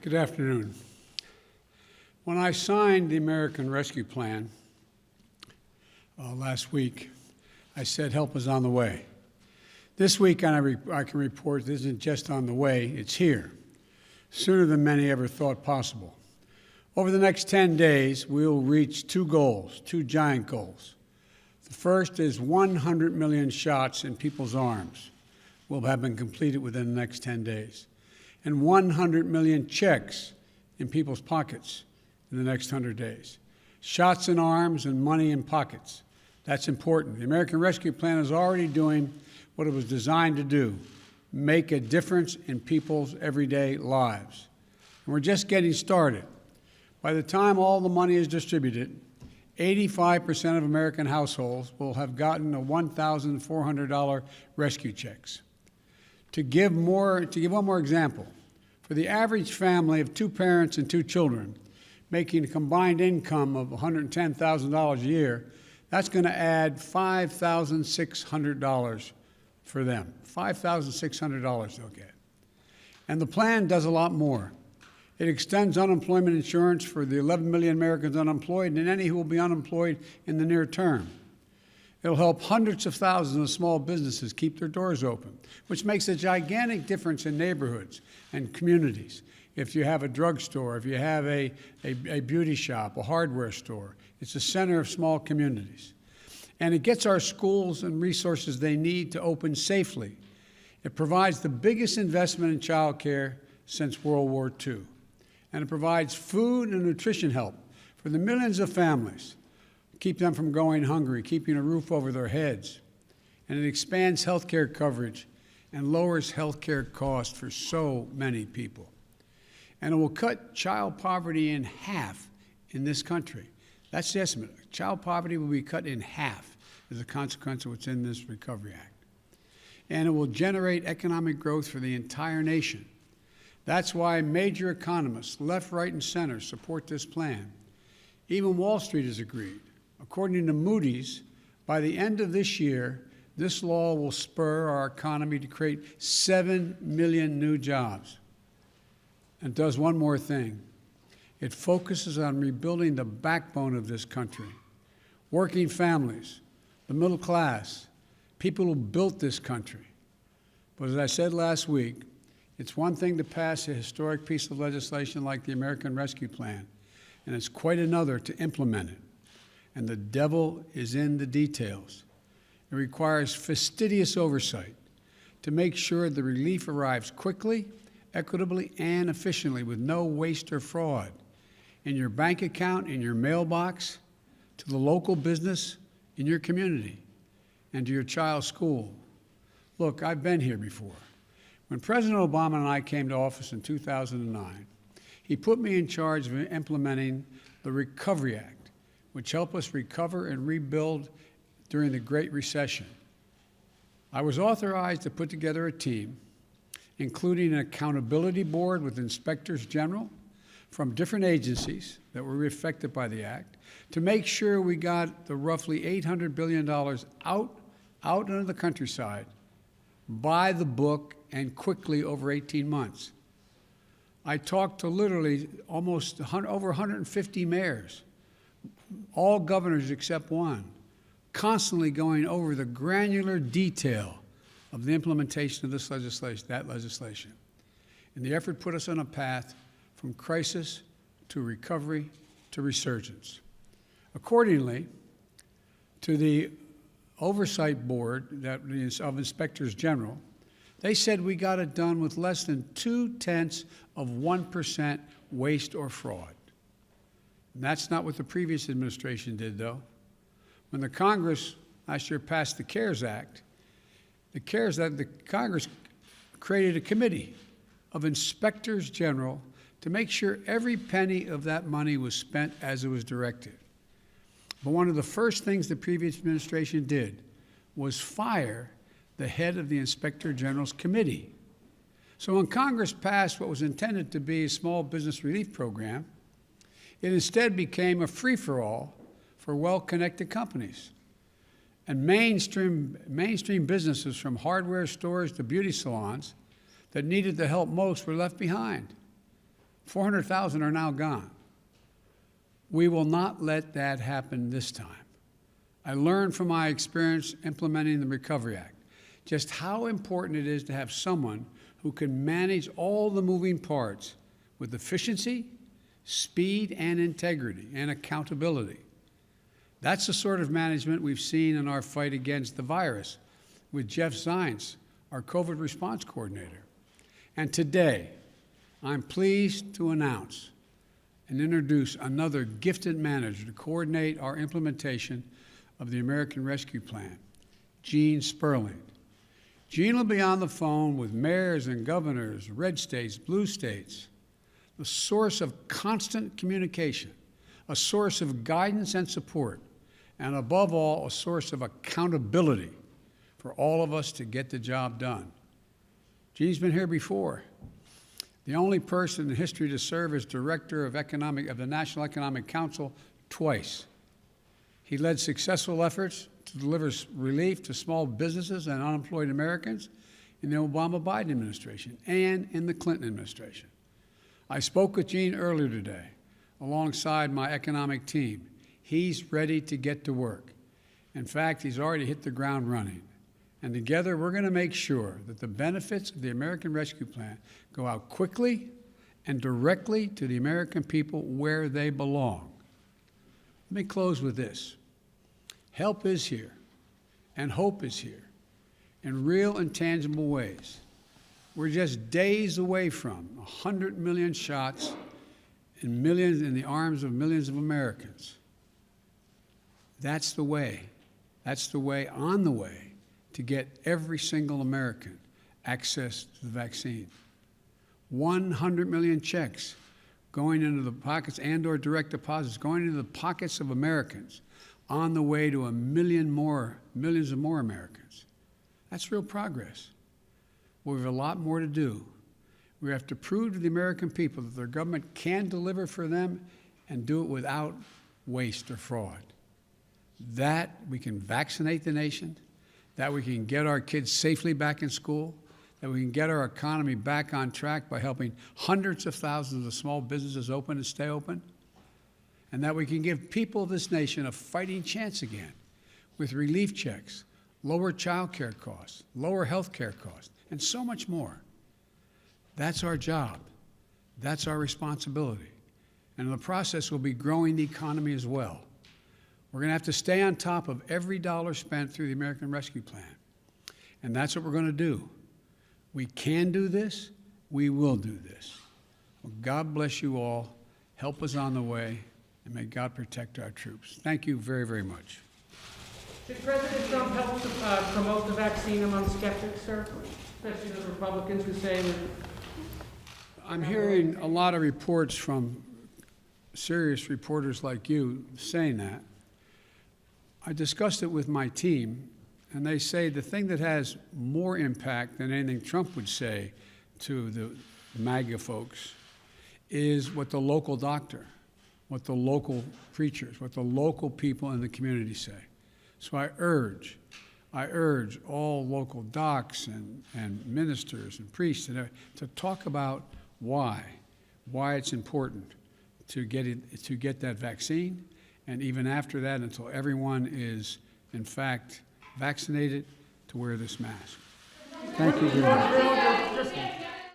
Good afternoon. When I signed the American Rescue Plan last week, I said help is on the way. This week, I can report this isn't just on the way, it's here, sooner than many ever thought possible. Over the next 10 days, we'll reach two goals, two giant goals. The first is 100 million shots in people's arms will have been completed within the next 10 days, and 100 million checks in people's pockets in the next 100 days. Shots in arms and money in pockets. That's important. The American Rescue Plan is already doing what it was designed to do, make a difference in people's everyday lives. And we're just getting started. By the time all the money is distributed, 85% of American households will have gotten a $1,400 rescue checks. To give one more example, for the average family of two parents and two children making a combined income of $110,000 a year, that's going to add $5,600 for them. $5,600 they'll get. And the plan does a lot more. It extends unemployment insurance for the 11 million Americans unemployed and any who will be unemployed in the near term. It'll help hundreds of thousands of small businesses keep their doors open, which makes a gigantic difference in neighborhoods and communities. If you have a drugstore, if you have a beauty shop, a hardware store, it's the center of small communities. And it gets our schools and resources they need to open safely. It provides the biggest investment in child care since World War II. And it provides food and nutrition help for the millions of families, keep them from going hungry, keeping a roof over their heads. And it expands health care coverage and lowers health care costs for so many people. And it will cut child poverty in half in this country. That's the estimate. Child poverty will be cut in half as a consequence of what's in this Recovery Act. And it will generate economic growth for the entire nation. That's why major economists, left, right, and center, support this plan. Even Wall Street has agreed. According to Moody's, by the end of this year, this law will spur our economy to create 7 million new jobs. And does one more thing. It focuses on rebuilding the backbone of this country. Working families, the middle class, people who built this country. But as I said last week, it's one thing to pass a historic piece of legislation like the American Rescue Plan, and it's quite another to implement it. And the devil is in the details. It requires fastidious oversight to make sure the relief arrives quickly, equitably, and efficiently with no waste or fraud in your bank account, in your mailbox, to the local business, in your community, and to your child's school. Look, I've been here before. When President Obama and I came to office in 2009, he put me in charge of implementing the Recovery Act, which helped us recover and rebuild during the Great Recession. I was authorized to put together a team, including an accountability board with inspectors general from different agencies that were affected by the act, to make sure we got the roughly $800 billion out into the countryside by the book and quickly over 18 months. I talked to literally over 150 mayors, all governors except one, constantly going over the granular detail of the implementation of this legislation, that legislation. And the effort put us on a path from crisis to recovery to resurgence. Accordingly, to the Oversight Board of Inspectors General, they said we got it done with less than 0.2% waste or fraud. And that's not what the previous administration did, though. When the Congress last year passed the CARES Act, the Congress created a committee of inspectors general to make sure every penny of that money was spent as it was directed. But one of the first things the previous administration did was fire the head of the Inspector General's committee. So when Congress passed what was intended to be a small business relief program, it instead became a free-for-all for well-connected companies. And mainstream businesses, from hardware stores to beauty salons, that needed the help most were left behind. 400,000 are now gone. We will not let that happen this time. I learned from my experience implementing the Recovery Act just how important it is to have someone who can manage all the moving parts with efficiency, speed, and integrity, and accountability. That's the sort of management we've seen in our fight against the virus with Jeff Zients, our COVID response coordinator. And today, I'm pleased to announce and introduce another gifted manager to coordinate our implementation of the American Rescue Plan, Gene Sperling. Gene will be on the phone with mayors and governors, red states, blue states, the source of constant communication, a source of guidance and support, and above all, a source of accountability for all of us to get the job done. Gene's been here before. The only person in history to serve as director of the National Economic Council twice. He led successful efforts to deliver relief to small businesses and unemployed Americans in the Obama-Biden administration and in the Clinton administration. I spoke with Gene earlier today alongside my economic team. He's ready to get to work. In fact, he's already hit the ground running. And together, we're going to make sure that the benefits of the American Rescue Plan go out quickly and directly to the American people where they belong. Let me close with this. Help is here, and hope is here, in real and tangible ways. We're just days away from 100 million shots and millions in the arms of millions of Americans. That's the way. That's the way, on the way, to get every single American access to the vaccine. 100 million checks going into the pockets and/or direct deposits going into the pockets of Americans on the way to millions of more Americans. That's real progress. We have a lot more to do. We have to prove to the American people that their government can deliver for them and do it without waste or fraud. That we can vaccinate the nation, that we can get our kids safely back in school, that we can get our economy back on track by helping hundreds of thousands of small businesses open and stay open, and that we can give people of this nation a fighting chance again with relief checks, lower child care costs, lower health care costs, and so much more. That's our job. That's our responsibility. And in the process, we'll be growing the economy as well. We're going to have to stay on top of every dollar spent through the American Rescue Plan. And that's what we're going to do. We can do this. We will do this. Well, God bless you all. Help us on the way. And may God protect our troops. Thank you very, very much. Did President Trump help to promote the vaccine among skeptics, sir? Especially the Republicans who say that... I'm hearing a lot of reports from serious reporters like you saying that. I discussed it with my team, and they say the thing that has more impact than anything Trump would say to the MAGA folks is what the local doctor, what the local preachers, what the local people in the community say. So I urge all local docs and ministers and priests to talk about why it's important to get that vaccine, and even after that, until everyone is, in fact, vaccinated, to wear this mask. Thank you very much.